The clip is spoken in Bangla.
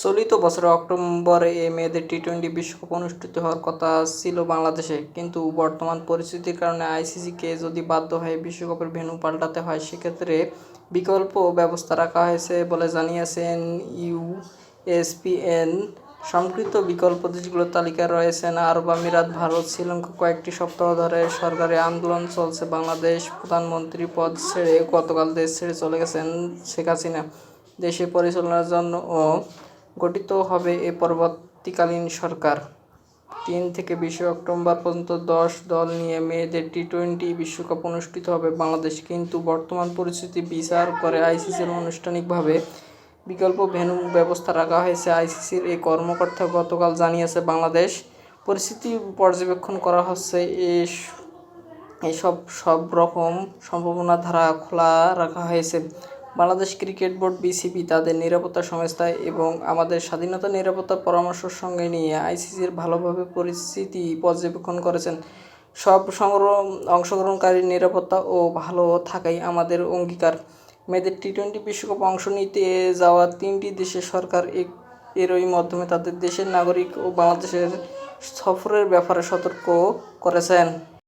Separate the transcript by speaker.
Speaker 1: চলিত বছরের অক্টোবরে মেয়েদের টি-20 বিশ্বকাপ অনুষ্ঠিত হওয়ার কথা ছিল বাংলাদেশে, কিন্তু বর্তমান পরিস্থিতির কারণে আইসিসিকে যদি বাধ্য হয়ে বিশ্বকাপের ভেন্যু পাল্টাতে হয়, সেক্ষেত্রে বিকল্প ব্যবস্থা রাখা হয়েছে বলে জানিয়েছেন ইউএসপিএন। সংকৃত বিকল্প দেশগুলোর তালিকায় রয়েছেন আরব আমিরাত, ভারত, শ্রীলঙ্কা। কয়েকটি সপ্তাহ ধরে সরকারি আন্দোলন চলছে। বাংলাদেশ প্রধানমন্ত্রী পদ ছেড়ে গতকাল দেশ ছেড়ে চলে গেছেন শেখ হাসিনা। দেশে পরিচালনার জন্য গঠিত হবে এ পরবর্তীকালীন সরকার। 3 থেকে 20 অক্টোবর পর্যন্ত 10 দল নিয়ে মেয়েদের টি-20 বিশ্বকাপ অনুষ্ঠিত হবে বাংলাদেশ। কিন্তু বর্তমান পরিস্থিতি বিচার করে আইসিসির আনুষ্ঠানিকভাবে বিকল্প ভেন্যু ব্যবস্থা রাখা হয়েছে। আইসিসির এই কর্মকর্তা গতকাল জানিয়েছে, বাংলাদেশ পরিস্থিতি পর্যবেক্ষণ করা হচ্ছে। সব রকম সম্ভাবনা ধারা খোলা রাখা হয়েছে। বাংলাদেশ ক্রিকেট বোর্ড বিসিবি তাদের নিরাপত্তা সংস্থা এবং আমাদের স্বাধীনতা নিরাপত্তা পরামর্শের সঙ্গে নিয়ে আইসিসির ভালোভাবে পরিস্থিতি পর্যবেক্ষণ করেছেন। সব অংশগ্রহণকারীর নিরাপত্তা ও ভালো থাকাই আমাদের অঙ্গীকার। মেয়েদের টি-20 বিশ্বকাপ অংশ নিতে যাওয়া 3টি দেশের সরকার এরই মাধ্যমে তাদের দেশের নাগরিক ও বাংলাদেশের সফরের ব্যাপারে সতর্ক করেছেন।